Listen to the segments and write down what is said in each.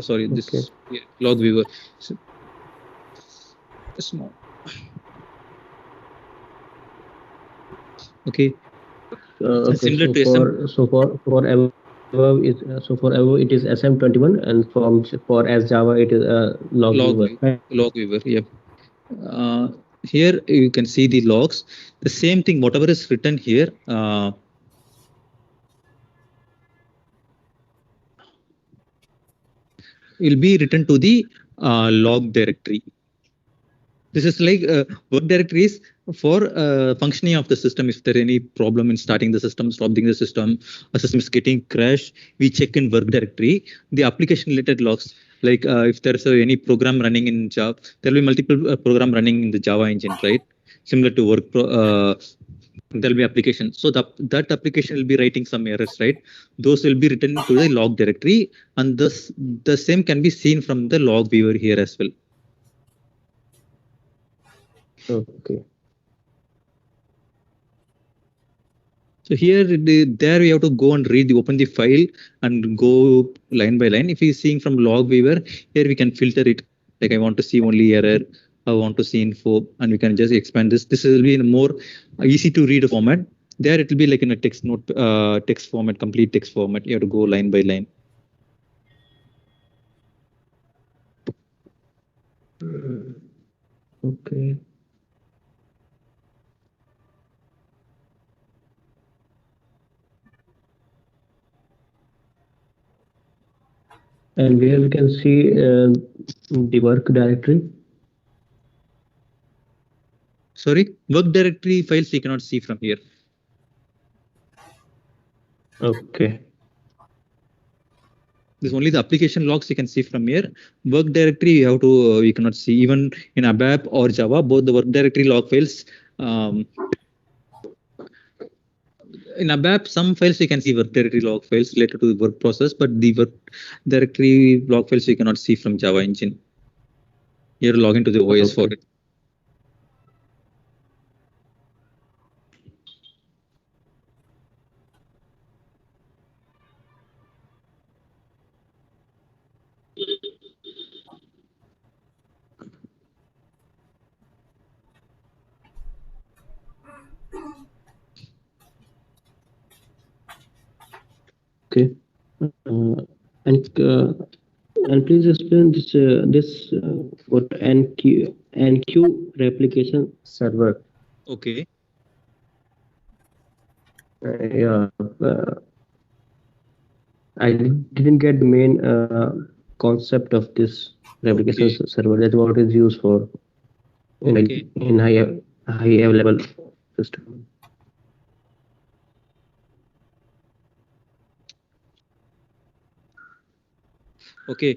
Sorry, Okay. this log viewer. So, small. Okay. Okay. Similar to For above it is SM21, and for as Java it is log viewer, right? log viewer. Yep. Uh, Here you can see the logs. The same thing, whatever is written here, will be written to the log directory. This is like work directories for functioning of the system. If there any problem in starting the system, stopping the system, a system is getting crashed, we check in work directory. The application related logs, like if there's any program running in Java, there will be multiple program running in the Java engine, right? Similar to there'll be application. So that application will be writing some errors, right? Those will be written to the log directory, and the same can be seen from the log viewer here as well. Okay. So here, there we have to go and open the file and go line by line. If you're seeing from log viewer, here we can filter it. Like I want to see only error, I want to see info, and we can just expand this. This will be in a more easy to read format. There it will be like in a text format, complete text format. You have to go line by line. Okay. And where we can see the work directory. Sorry, work directory files you cannot see from here. Okay. There's only the application logs you can see from here. Work directory you cannot see. Even in ABAP or Java, both the work directory log files. In ABAP, some files you can see work directory log files related to the work process, but the work directory log files you cannot see from Java engine. You have to log into the OS for it. Okay. And please explain this what NQ replication server. Okay. Yeah. I didn't get the main concept of this replication server. That's what is used for in high available system. Okay.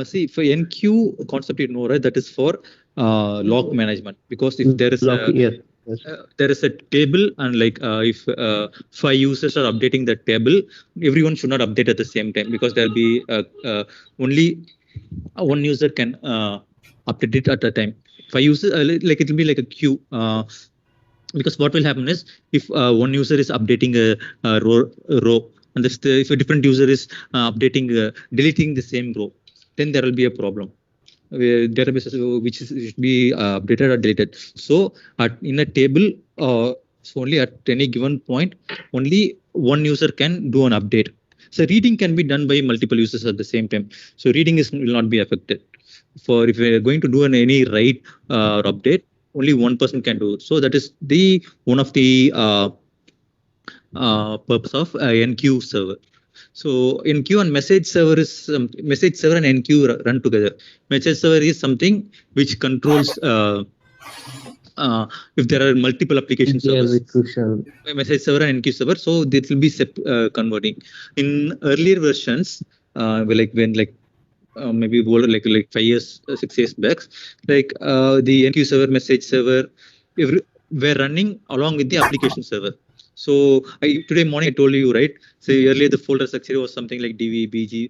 See, for NQ concept, you know, right? That is for log management, because if there is there is a table, and like if 5 users are updating the table, everyone should not update at the same time, because there'll be only one user can update it at a time. 5 users, like it will be like a queue. Because what will happen is, if one user is updating a row, and if a different user is deleting the same row, then there will be a problem. Databases which should be updated or deleted. So in a table, so only at any given point, only one user can do an update. So reading can be done by multiple users at the same time. So reading will not be affected. For if we're going to do any write or update, only one person can do it. So that is the one of the purpose of NQ server. So NQ and message server is message server and NQ run together. Message server is something which controls if there are multiple application servers. Message server and NQ server. So this will be converting. In earlier versions, maybe like 5 years, 6 years back, like the NQ server, message server, were running along with the application server. So today morning I told you, right? So earlier the folder structure was something like DV, BG,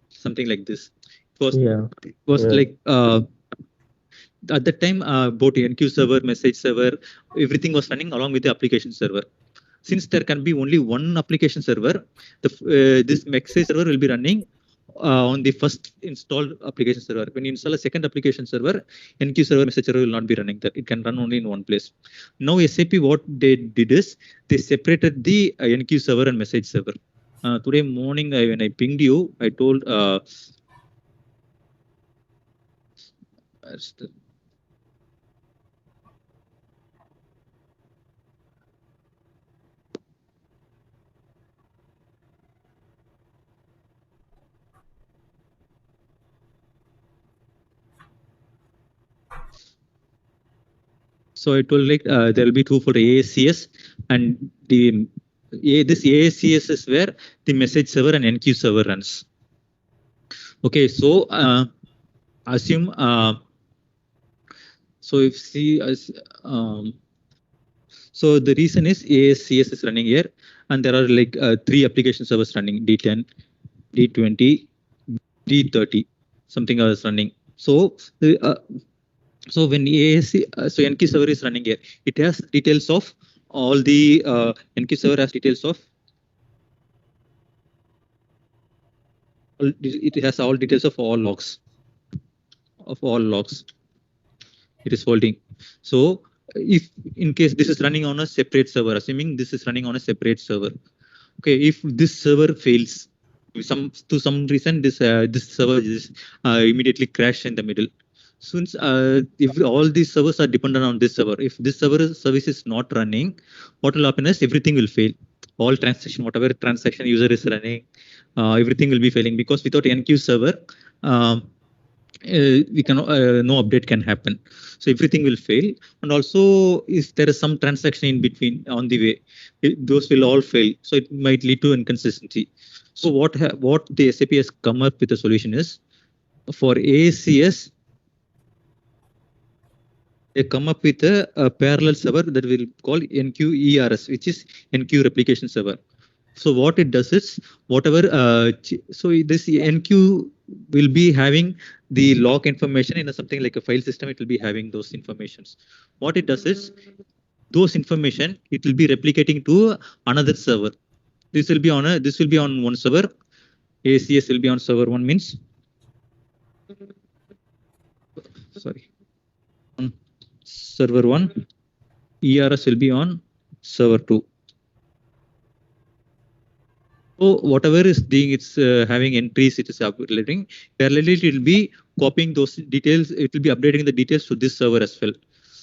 something like this. It was like at that time both NQ server, message server, everything was running along with the application server. since there can be only one application server, this message server will be running on the first installed application server. When you install a second application server, NQ server, message server will not be running there. It can run only in one place. Now SAP, what they did is they separated the NQ server and message server. Today morning, when I pinged you, I told so I told like there will be two for AACS, and this AACS is where the message server and NQ server runs. Okay, so assume so if see as so the reason is AACS is running here, and there are like 3 application servers running: D10, D20, D30, something else running. So so when AAC, so NQ server is running here, it has details of all the NQ server has details of it has all details of all logs it is holding. So if in case this is running on a separate server, assuming this is running on a separate server, okay, if this server fails to some reason, this server is immediately crash in the middle. Since if all these servers are dependent on this server, if this server service is not running, what will happen is everything will fail. All transaction, whatever transaction user is running, everything will be failing, because without NQ server, we can no update can happen. So everything will fail, and also if there is some transaction in between on the way, those will all fail. So it might lead to inconsistency. So what the SAP has come up with a solution is for AACS. They come up with a parallel server that we'll call NQ-ERS, which is NQ replication server. So what it does is whatever, so this NQ will be having the log information in something like a file system. It will be having those informations. What it does is those information it will be replicating to another server. This will be on one server. ACS will be on server 1 means. Sorry. On server 1, ERS will be on server 2. So whatever is doing, it's having entries, it is uploading. Parallelly, it will be copying those details. It will be updating the details to this server as well.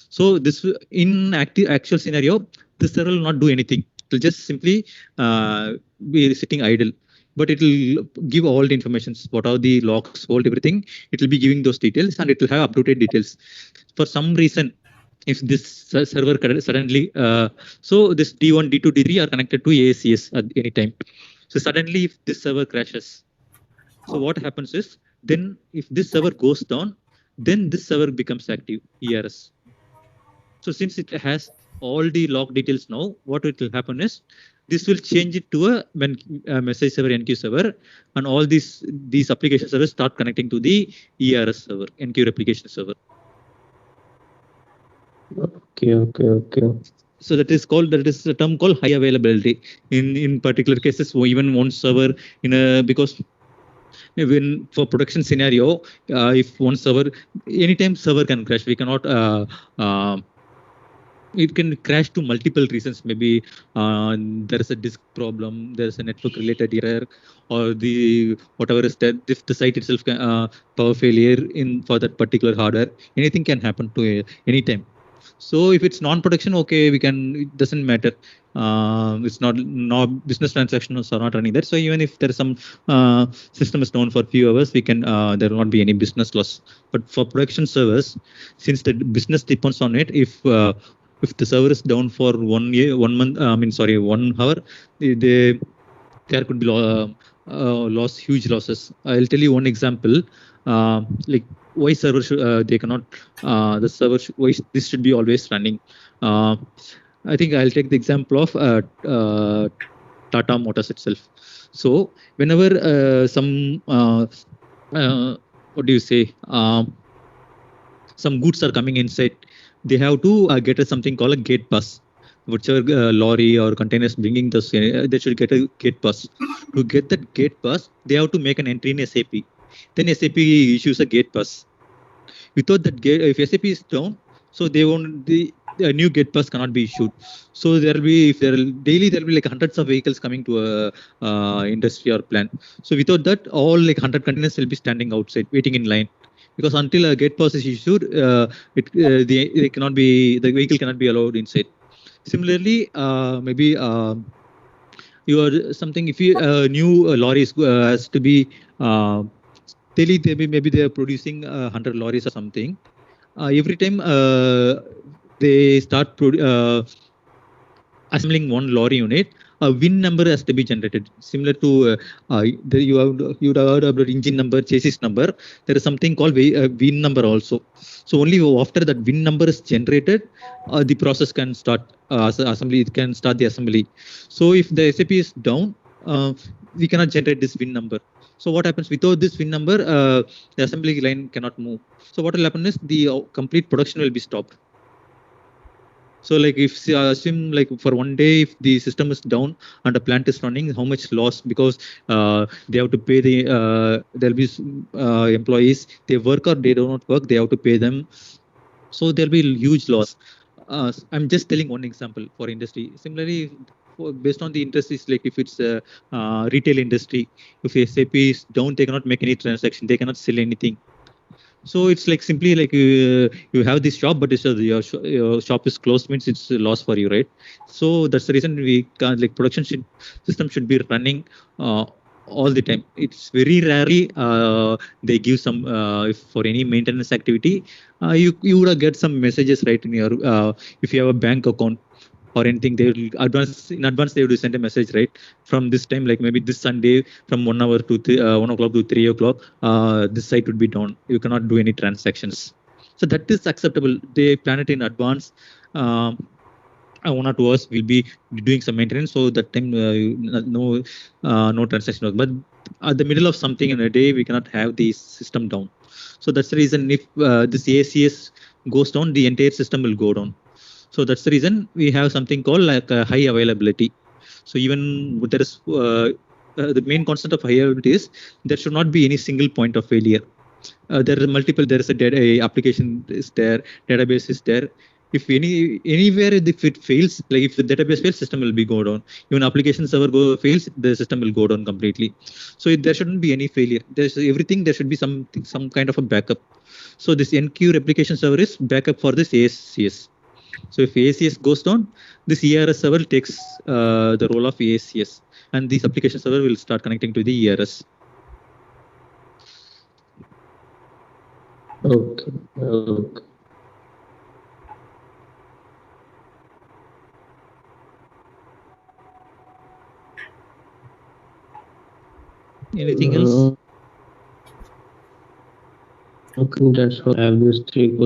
So this in actual scenario, this server will not do anything. It will just simply be sitting idle. But it will give all the information. What are the logs, hold everything. It will be giving those details, and it will have updated details. For some reason, if this server suddenly, so this D1, D2, D3 are connected to AACS at any time. So suddenly, if this server crashes, so what happens is, then if this server goes down, then this server becomes active, ERS. So since it has all the log details now, what it will happen is, this will change it to a message server, NQ server, and all these application servers start connecting to the ERS server, NQ replication server. Okay. So that is a term called high availability. In particular cases, even one server because when for production scenario, if one server, anytime server can crash, we cannot. It can crash to multiple reasons. Maybe there is a disk problem, there is a network related error, or whatever is that. If the site itself can power failure for that particular hardware, anything can happen to anytime. So if it's non-production, okay, it doesn't matter. It's not business transactions are not running there. So even if there is some system is down for a few hours, there will not be any business loss. But for production servers, since the business depends on it, if the server is down for 1 month, 1 hour, there could be huge losses. I'll tell you one example. Like why server they cannot the server why this should be always running. I think I'll take the example of Tata Motors itself. So whenever some what do you say, some goods are coming inside, they have to get something called a gate pass. whichever lorry or containers bringing the they should get a gate pass. To get that gate pass, they have to make an entry in SAP. Then SAP issues a gate pass. Without that gate, if SAP is down, so they won't the new gate pass cannot be issued. So there will be daily there will be like hundreds of vehicles coming to a industry or plant. So without that, all like 100 containers will be standing outside waiting in line. Because until a gate pass is issued, they cannot be the vehicle cannot be allowed inside. Similarly, maybe you are something if you new lorries has to be daily maybe they are producing 100 lorries or something. Every time they start assembling one lorry unit, a VIN number has to be generated. Similar to you'd heard about engine number, chassis number. There is something called VIN number also. So only after that VIN number is generated, the process can start assembly. It can start the assembly. So if the SAP is down, we cannot generate this VIN number. So what happens without this VIN number, the assembly line cannot move. So what will happen is the complete production will be stopped. So like if assume like for one day, if the system is down and the plant is running, how much loss? Because they have to pay there'll be employees, they work or they do not work, they have to pay them. So there'll be huge loss. I'm just telling one example for industry. Similarly, based on the industries, like if it's a retail industry, if SAP is down, they cannot make any transaction, they cannot sell anything. So it's like simply like you have this shop, but your shop is closed, means it's a loss for you, right? So that's the reason we can't like production system should be running all the time. It's very rarely they give some if for any maintenance activity, you would get some messages right in your if you have a bank account or anything, they will in advance they will send a message, right? From this time, like maybe this Sunday from 1 hour to 1 o'clock to 3 o'clock, this site would be down. You cannot do any transactions. So that is acceptable. They plan it in advance. 1 or 2 hours will be doing some maintenance, so that time no transaction. But at the middle of something in a day, we cannot have the system down. So that's the reason if this ACS goes down, the entire system will go down. So that's the reason we have something called like high availability. So even there is the main concept of high availability is there should not be any single point of failure. There are multiple. There is a application is there, database is there. If anywhere if it fails, like if the database fails, system will be go down. Even application server fails, the system will go down completely. So there shouldn't be any failure. There's everything. There should be some kind of a backup. So this NQ replication server is backup for this ACS. So if ACS goes down, this ERS server takes the role of ACS, and this application server will start connecting to the ERS. Okay. Anything else? Okay, that's all. I have these 3 questions.